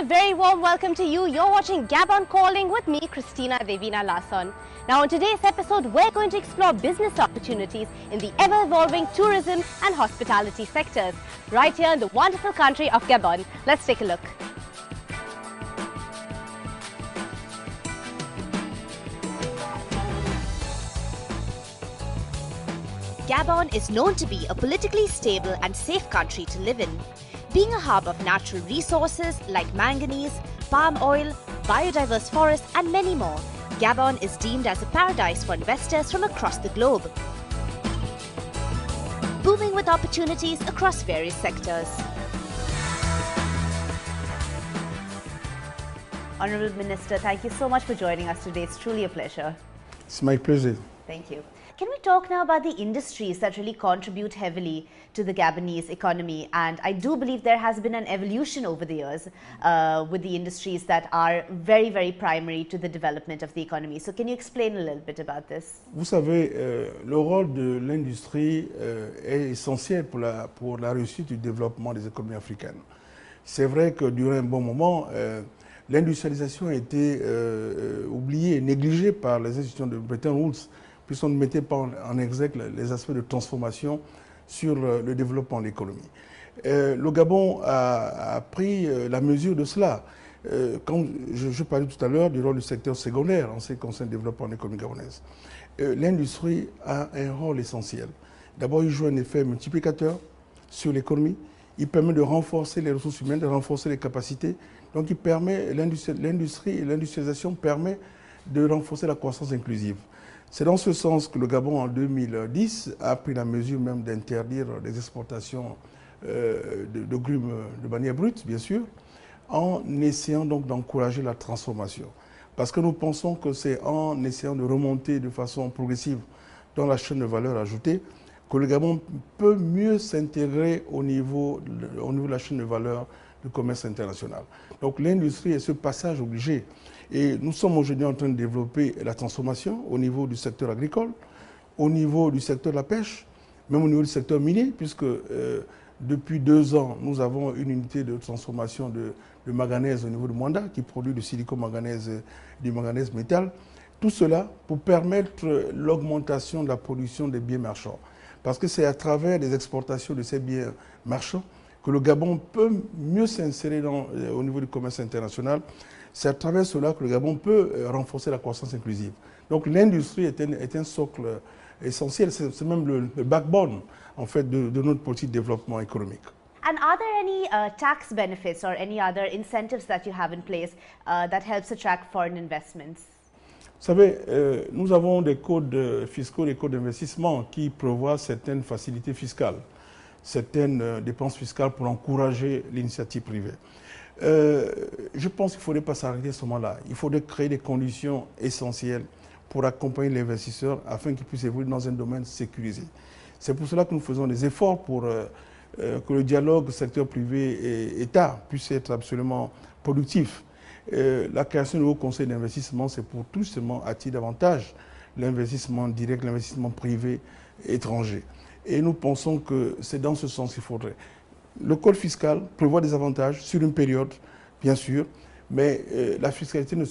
A very warm welcome to you. You're watching Gabon Calling with me, Christina Devina Lasson. Now, in today's episode, we're going to explore business opportunities in the ever-evolving tourism and hospitality sectors, right here in the wonderful country of Gabon. Let's take a look. Gabon is known to be a politically stable and safe country to live in. Being a hub of natural resources like manganese, palm oil, biodiverse forests and many more, Gabon is deemed as a paradise for investors from across the globe, booming with opportunities across various sectors. Honourable Minister, thank you so much for joining us today. It's truly a pleasure. It's my pleasure. Thank you. Can we talk now about the industries that really contribute heavily to the Gabonese economy? And I do believe there has been an evolution over the years with the industries that are very, very primary to the development of the economy. So can you explain a little bit about this? Vous savez, le rôle de l'industrie est essentiel pour la réussite du développement des économies africaines. C'est vrai que durant un bon moment, l'industrialisation a été oubliée et négligée par les institutions de Bretton Woods, puisqu'on ne mettait pas en exergue les aspects de transformation sur le développement de l'économie. Le Gabon a pris la mesure de cela. Quand je parlais tout à l'heure du rôle du secteur secondaire en ce qui concerne le développement de l'économie gabonaise. L'industrie a un rôle essentiel. D'abord, il joue un effet multiplicateur sur l'économie. Il permet de renforcer les ressources humaines, de renforcer les capacités. Donc, l'industrie et l'industrialisation permet de renforcer la croissance inclusive. C'est dans ce sens que le Gabon, en 2010, a pris la mesure même d'interdire les exportations de grumes de manière brute, bien sûr, en essayant donc d'encourager la transformation. Parce que nous pensons que c'est en essayant de remonter de façon progressive dans la chaîne de valeur ajoutée que le Gabon peut mieux s'intégrer au niveau de la chaîne de valeur du commerce international. Donc l'industrie est ce passage obligé. Et nous sommes aujourd'hui en train de développer la transformation au niveau du secteur agricole, au niveau du secteur de la pêche, même au niveau du secteur minier, puisque depuis 2 ans, nous avons une unité de transformation de manganèse au niveau de Mwanda qui produit du silico-manganèse, du manganèse métal. Tout cela pour permettre l'augmentation de la production des biens marchands. Parce que c'est à travers les exportations de ces biens marchands que le Gabon peut mieux s'insérer au niveau du commerce international. C'est à travers cela que le Gabon peut renforcer la croissance inclusive. Donc l'industrie est un socle essentiel, c'est même le backbone en fait, de notre politique de développement économique. And are there any tax benefits or any other incentives that you have in place that helps attract foreign investments? Vous savez, nous avons des codes fiscaux, des codes d'investissement qui prévoient certaines facilités fiscales, certaines dépenses fiscales pour encourager l'initiative privée. Je pense qu'il ne faudrait pas s'arrêter à ce moment-là. Il faudrait créer des conditions essentielles pour accompagner l'investisseur afin qu'il puisse évoluer dans un domaine sécurisé. C'est pour cela que nous faisons des efforts pour que le dialogue secteur privé et État puisse être absolument productif. La création du Haut Conseil d'investissement, c'est pour tout simplement attirer davantage l'investissement direct, l'investissement privé étranger. Et nous pensons que c'est dans ce sens qu'il faudrait. Le code fiscal prévoit des avantages sur une période, bien sûr, mais la fiscalité, du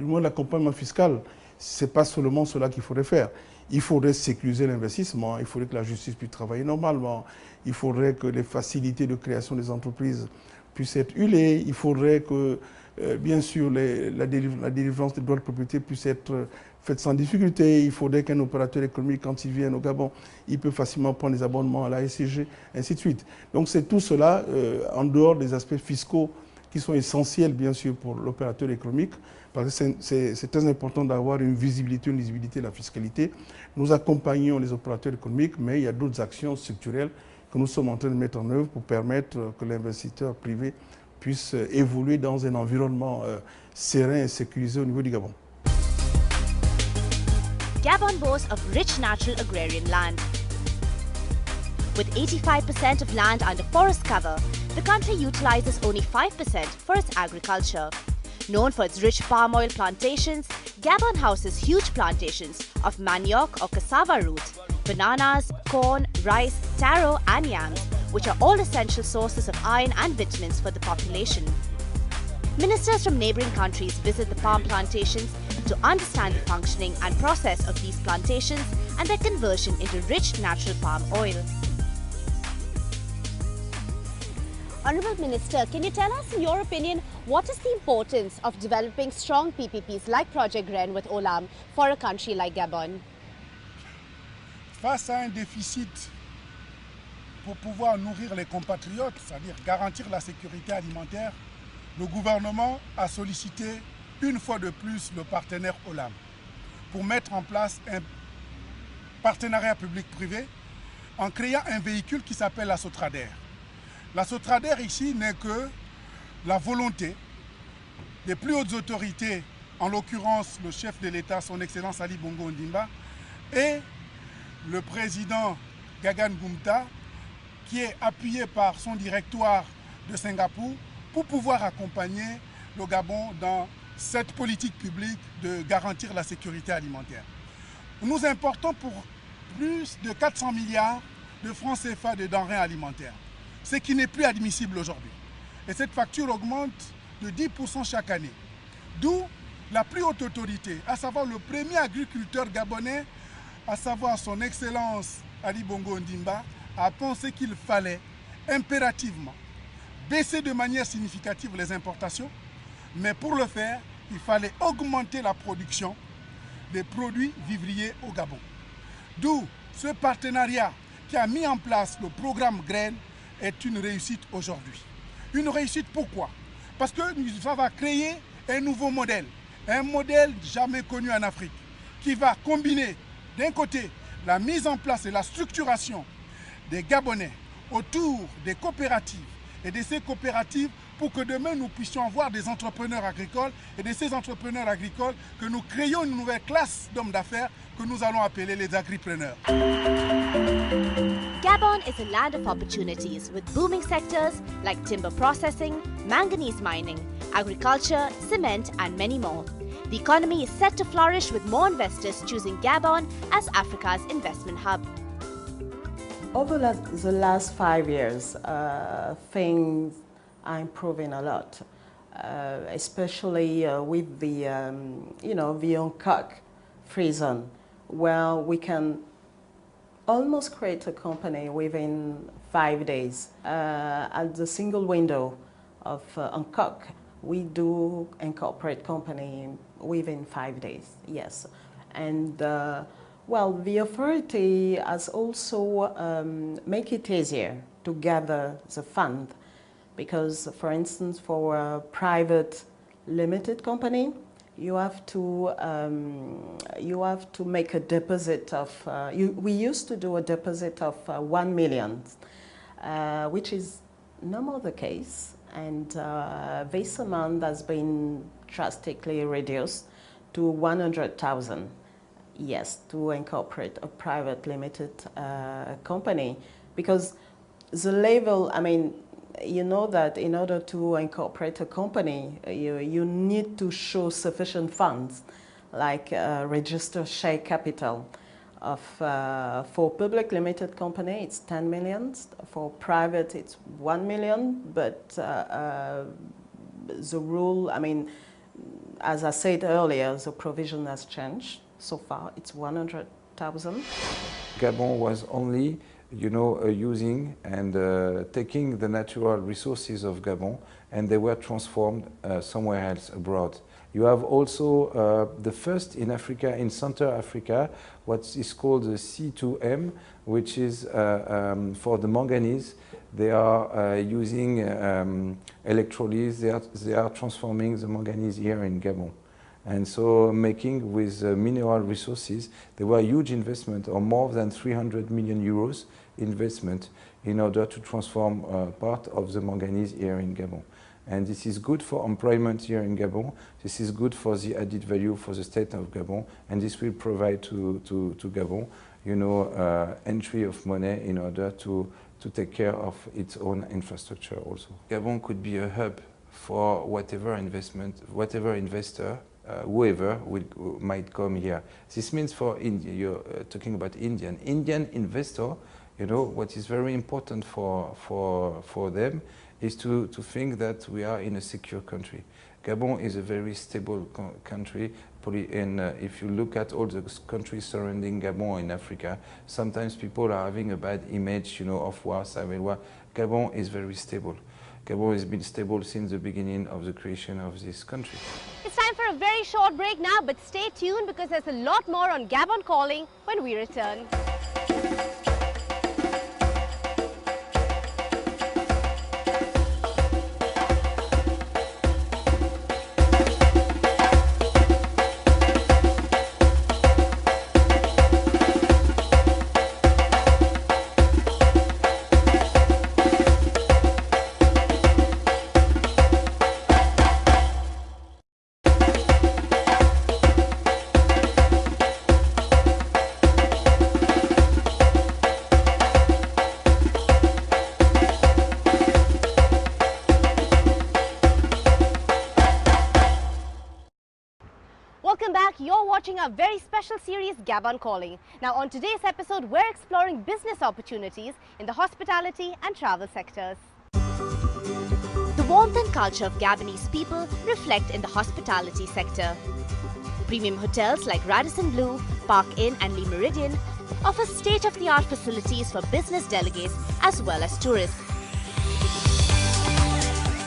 moins l'accompagnement fiscal, ce n'est pas seulement cela qu'il faudrait faire. Il faudrait sécuriser l'investissement, il faudrait que la justice puisse travailler normalement, il faudrait que les facilités de création des entreprises puissent être hulées, il faudrait que, bien sûr, la délivrance des droits de propriété puisse être faite sans difficulté. Il faudrait qu'un opérateur économique, quand il vient au Gabon, il peut facilement prendre des abonnements à la SCG, ainsi de suite. Donc c'est tout cela, en dehors des aspects fiscaux qui sont essentiels bien sûr pour l'opérateur économique, parce que c'est très important d'avoir une visibilité de la fiscalité. Nous accompagnons les opérateurs économiques, mais il y a d'autres actions structurelles que nous sommes en train de mettre en œuvre pour permettre que l'investisseur privé puisse évoluer dans un environnement serein et sécurisé au niveau du Gabon. Gabon boasts of rich natural agrarian land. With 85% of land under forest cover, the country utilizes only 5% for its agriculture. Known for its rich palm oil plantations, Gabon houses huge plantations of manioc or cassava roots, bananas, corn, rice, taro and yams, which are all essential sources of iron and vitamins for the population. Ministers from neighbouring countries visit the palm plantations to understand the functioning and process of these plantations and their conversion into rich natural palm oil. Honourable Minister, can you tell us, in your opinion, what is the importance of developing strong PPPs like Project GREN with Olam for a country like Gabon? Face à un déficit pour pouvoir nourrir les compatriotes, c'est-à-dire garantir la sécurité alimentaire, le gouvernement a sollicité une fois de plus le partenaire Olam pour mettre en place un partenariat public-privé en créant un véhicule qui s'appelle la Sotrader. La Sotrader ici n'est que la volonté des plus hautes autorités, en l'occurrence le chef de l'État, son Excellence Ali Bongo Ondimba, et le président Gagan Gumta, qui est appuyé par son directoire de Singapour pour pouvoir accompagner le Gabon dans cette politique publique de garantir la sécurité alimentaire. Nous importons pour plus de 400 milliards de francs CFA de denrées alimentaires, ce qui n'est plus admissible aujourd'hui. Et cette facture augmente de 10% chaque année. D'où la plus haute autorité, à savoir le premier agriculteur gabonais, à savoir son Excellence Ali Bongo Ondimba, a pensé qu'il fallait impérativement baisser de manière significative les importations, mais pour le faire, il fallait augmenter la production des produits vivriers au Gabon. D'où ce partenariat qui a mis en place le programme GREN est une réussite aujourd'hui. Une réussite pourquoi? Parce que ça va créer un nouveau modèle, un modèle jamais connu en Afrique, qui va combiner d'un côté la mise en place et la structuration des Gabonais autour des coopératives et de ces coopératives pour que demain nous puissions avoir des entrepreneurs agricoles et de ces entrepreneurs agricoles que nous créions une nouvelle classe d'hommes d'affaires que nous allons appeler les agripreneurs. Gabon is a land of opportunities with booming sectors like timber processing, manganese mining, agriculture, cement and many more. The economy is set to flourish with more investors choosing Gabon as Africa's investment hub. Over the last 5 years, things are improving a lot, especially with the, the Oncock free zone, where we can almost create a company within 5 days. At the single window of Oncock, we do incorporate company within 5 days, yes. And well, the authority has also make it easier to gather the fund because, for instance, for a private limited company, you have to make a deposit of, we used to do a deposit of 1 million, which is no more the case. And this amount has been drastically reduced to 100,000. Yes, to incorporate a private limited company, because the level, I mean, you know that in order to incorporate a company, you need to show sufficient funds, like register share capital of, for public limited company, it's 10 million, for private, it's 1 million, but the rule, I mean, as I said earlier, the provision has changed. So far, it's 100,000. Gabon was only, using and taking the natural resources of Gabon, and they were transformed somewhere else abroad. You have also the first in Africa, in Central Africa, what is called the C2M, which is for the manganese, They are using electrolysis. They are transforming the manganese here in Gabon. And so making with mineral resources, there were huge investment, or more than 300 million euros investment in order to transform part of the manganese here in Gabon. And this is good for employment here in Gabon. This is good for the added value for the state of Gabon. And this will provide to Gabon, you know, entry of money in order to take care of its own infrastructure also. Gabon could be a hub for whatever investment, whatever investor, whoever might come here. This means for India, you're talking about Indian investor, you know, what is very important for them is to think that we are in a secure country. Gabon is a very stable country, and if you look at all the countries surrounding Gabon in Africa, sometimes people are having a bad image, you know, of war, civil war. Gabon is very stable. Gabon has been stable since the beginning of the creation of this country. It's time for a very short break now, but stay tuned because there's a lot more on Gabon Calling when we return. Welcome back. You're watching our very special series, Gabon Calling. Now, on today's episode, we're exploring business opportunities in the hospitality and travel sectors. The warmth and culture of Gabonese people reflect in the hospitality sector. Premium hotels like Radisson Blu, Park Inn and Le Méridien offer state-of-the-art facilities for business delegates as well as tourists.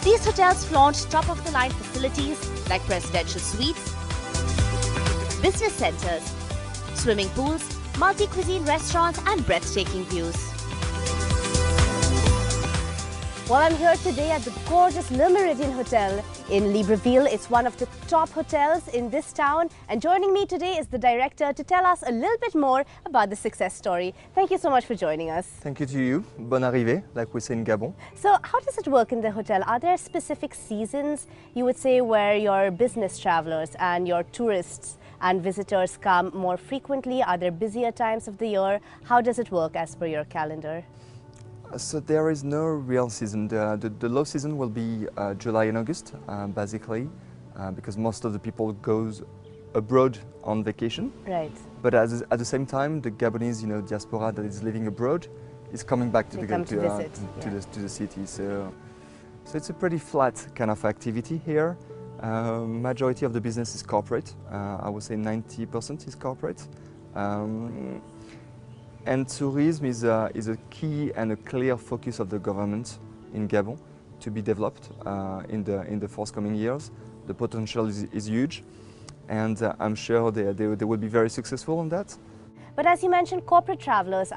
These hotels flaunt top-of-the-line facilities like presidential suites, business centers, swimming pools, multi-cuisine restaurants and breathtaking views. Well, I'm here today at the gorgeous Le Méridien Hotel in Libreville. It's one of the top hotels in this town. And joining me today is the director to tell us a little bit more about the success story. Thank you so much for joining us. Thank you to you. Bonne arrivée, like we say in Gabon. So how does it work in the hotel? Are there specific seasons, you would say, where your business travelers and your tourists and visitors come more frequently? Are there busier times of the year? How does it work as per your calendar? So there is no real season. The low season will be July and August, basically, because most of the people goes abroad on vacation. Right. But at the same time, the Gabonese, diaspora that is living abroad is coming back to the city. So it's a pretty flat kind of activity here. Majority of the business is corporate. I would say 90% is corporate. And tourism is a key and a clear focus of the government in Gabon to be developed in the forthcoming years. The potential is huge, and I'm sure they will be very successful on that. But as you mentioned, corporate travelers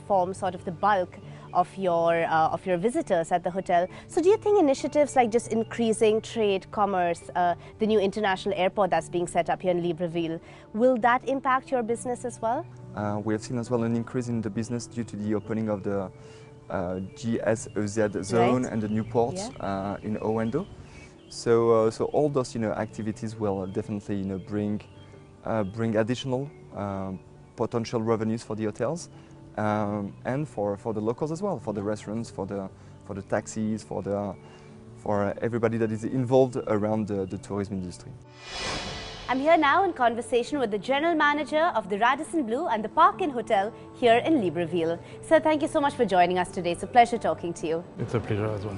form sort of the bulk of your visitors at the hotel. So do you think initiatives like just increasing trade, commerce, the new international airport that's being set up here in Libreville, will that impact your business as well? We have seen as well an increase in the business due to the opening of the GSEZ zone and the new port in Owendo. So all those activities will definitely bring additional potential revenues for the hotels and for the locals as well, for the restaurants, for the taxis, for everybody that is involved around the tourism industry. I'm here now in conversation with the General Manager of the Radisson Blu and the Park Inn Hotel here in Libreville. Sir, thank you so much for joining us today. It's a pleasure talking to you. It's a pleasure as well.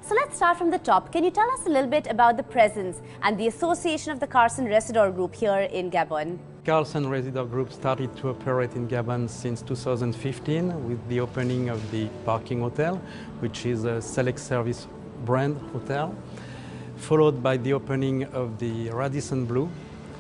So let's start from the top. Can you tell us a little bit about the presence and the association of the Carlson Residor Group here in Gabon? Carlson Residor Group started to operate in Gabon since 2015 with the opening of the Park Inn Hotel, which is a select service brand hotel, followed by the opening of the Radisson Blu,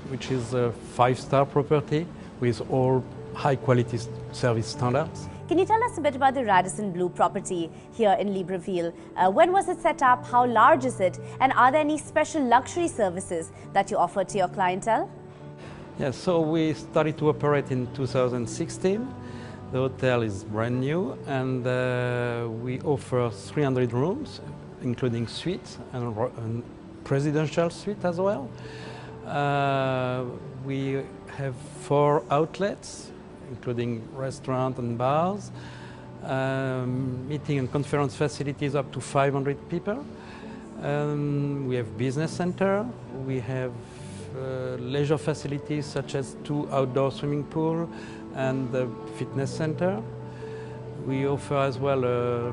which is a 5-star property with all high-quality service standards. Can you tell us a bit about the Radisson Blu property here in Libreville? When was it set up? How large is it? And are there any special luxury services that you offer to your clientele? Yes, so we started to operate in 2016. The hotel is brand new, and we offer 300 rooms, including suites and presidential suite as well. We have 4 outlets, including restaurants and bars, meeting and conference facilities up to 500 people. We have business center. We have leisure facilities such as 2 outdoor swimming pools and the fitness center. We offer as well a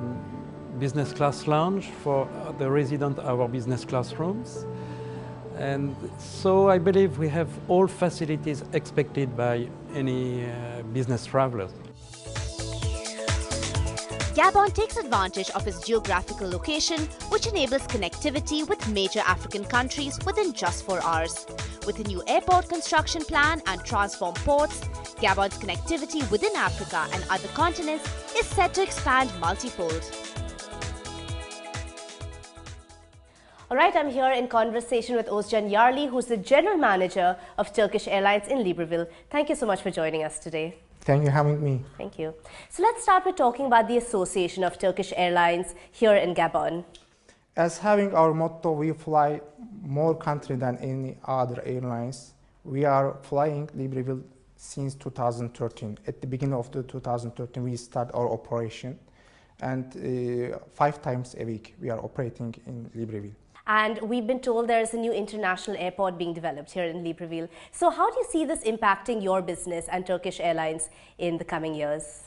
business class lounge for the residents of our business class rooms. And so I believe we have all facilities expected by any business travelers. Gabon takes advantage of its geographical location, which enables connectivity with major African countries within just 4 hours. With a new airport construction plan and transformed ports, Gabon's connectivity within Africa and other continents is set to expand multifold. All right, I'm here in conversation with Ozcan Yarli, who's the General Manager of Turkish Airlines in Libreville. Thank you so much for joining us today. Thank you for having me. Thank you. So let's start with talking about the association of Turkish Airlines here in Gabon. As having our motto, we fly more country than any other airlines. We are flying Libreville since 2013. At the beginning of 2013, we start our operation, and 5 times a week we are operating in Libreville. And we've been told there is a new international airport being developed here in Libreville. So how do you see this impacting your business and Turkish Airlines in the coming years?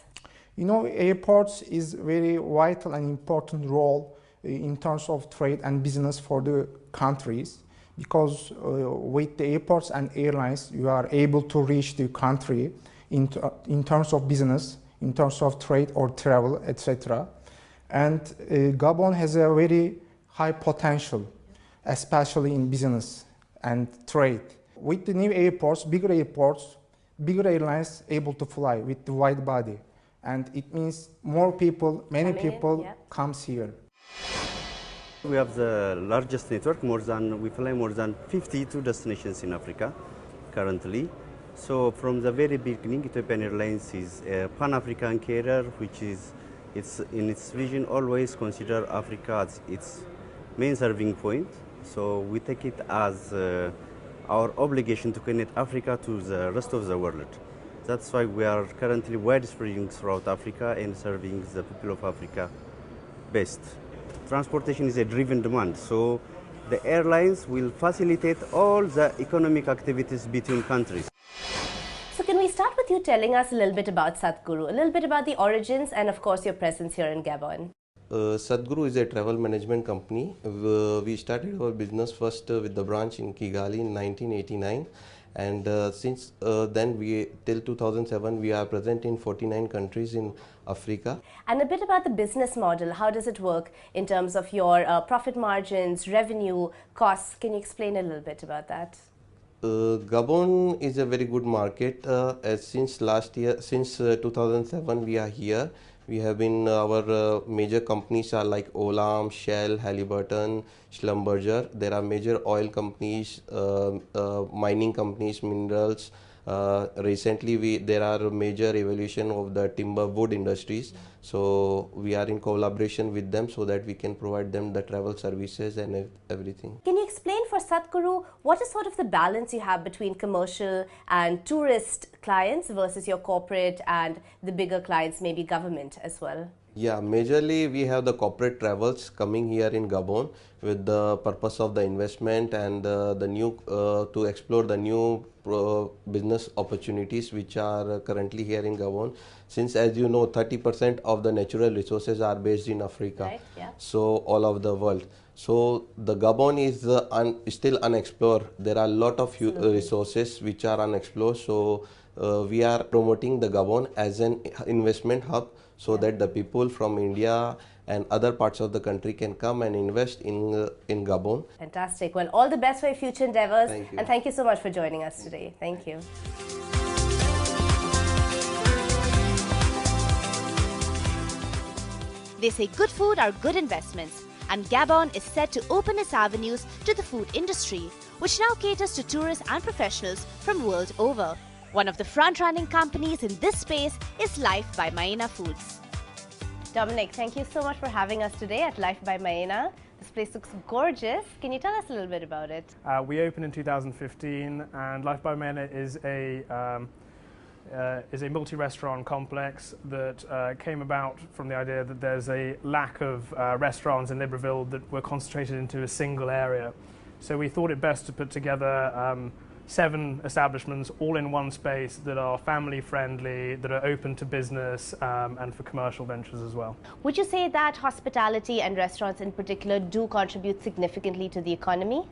You know, airports is very vital and important role in terms of trade and business for the countries, because with the airports and airlines, you are able to reach the country in terms of business, in terms of trade or travel, etc. And Gabon has a very high potential, especially in business and trade. With the new airports, bigger airlines able to fly with the wide body. And it means more people, many people comes here. We have the largest network, we fly more than 52 destinations in Africa currently. So from the very beginning, Ethiopian Airlines is a Pan-African carrier, which is in its vision always consider Africa as its main serving point. So we take it as our obligation to connect Africa to the rest of the world. That's why we are currently widespreading throughout Africa and serving the people of Africa best. Transportation is a driven demand, so the airlines will facilitate all the economic activities between countries. So can we start with you telling us a little bit about Sadhguru, a little bit about the origins and of course your presence here in Gabon? Sadhguru is a travel management company. We started our business first with the branch in Kigali in 1989, and since then till 2007 we are present in 49 countries in Africa. And a bit about the business model. How does it work in terms of your profit margins, revenue, costs? Can you explain a little bit about that? Gabon is a very good market. Since last year, since 2007 we are here. We have been, our major companies are like Olam, Shell, Halliburton, Schlumberger. There are major oil companies, mining companies, minerals. Recently there are a major evolution of the timber wood industries. So we are in collaboration with them so that we can provide them the travel services and everything. Can you explain for Sadhguru, what is sort of the balance you have between commercial and tourist clients versus your corporate and the bigger clients, maybe government as well? Yeah, majorly we have the corporate travels coming here in Gabon with the purpose of the investment and the new to explore the new business opportunities which are currently here in Gabon. Since, as you know, 30% of the natural resources are based in Africa, right, yeah. So all over the world. So the Gabon is still unexplored. There are a lot of resources which are unexplored. So we are promoting the Gabon as an investment hub, so that the people from India and other parts of the country can come and invest in Gabon. Fantastic. Well, all the best for your future endeavors. Thank you. And thank you so much for joining us today. Thank you. They say good food are good investments, and Gabon is set to open its avenues to the food industry, which now caters to tourists and professionals from world over. One of the front-running companies in this space is Life by Maina Foods. Dominic, thank you so much for having us today at Life by Maina. This place looks gorgeous. Can you tell us a little bit about it? We opened in 2015, and Life by Maina is a multi-restaurant complex that came about from the idea that there's a lack of restaurants in Libreville that were concentrated into a single area. So we thought it best to put together 7 establishments all in one space that are family friendly, that are open to business and for commercial ventures as well. Would you say that hospitality and restaurants in particular do contribute significantly to the economy?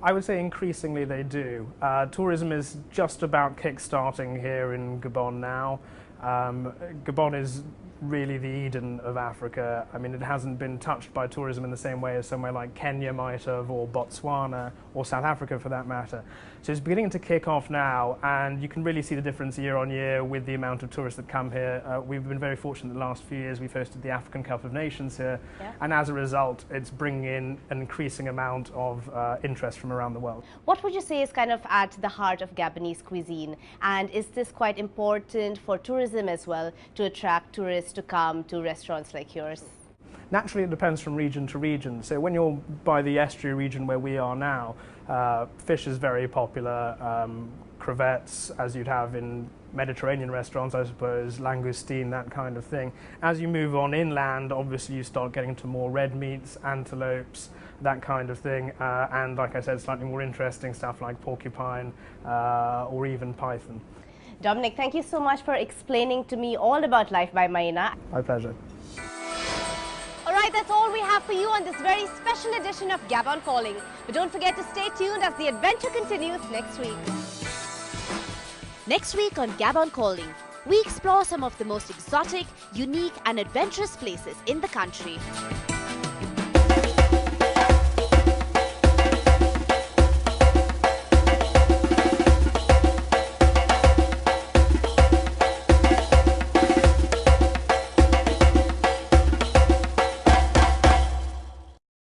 I would say increasingly they do. Tourism is just about kick-starting here in Gabon now. Gabon is really the Eden of Africa. I mean, it hasn't been touched by tourism in the same way as somewhere like Kenya might have, or Botswana, or South Africa for that matter. So it's beginning to kick off now, and you can really see the difference year on year with the amount of tourists that come here. We've been very fortunate the last few years. We've hosted the African Cup of Nations here, and as a result, it's bringing in an increasing amount of interest from around the world. What would you say is kind of at the heart of Gabonese cuisine, and is this quite important for tourism as well, to attract tourists to come to restaurants like yours? Naturally, it depends from region to region. So when you're by the estuary region where we are now, fish is very popular. Crevettes, as you'd have in Mediterranean restaurants, I suppose, langoustine, that kind of thing. As you move on inland, obviously you start getting to more red meats, antelopes, that kind of thing. And like I said, slightly more interesting stuff like porcupine or even python. Dominic, thank you so much for explaining to me all about Life by Maina. My pleasure. Alright, that's all we have for you on this very special edition of Gabon Calling. But don't forget to stay tuned as the adventure continues next week. Next week on Gabon Calling, we explore some of the most exotic, unique and adventurous places in the country.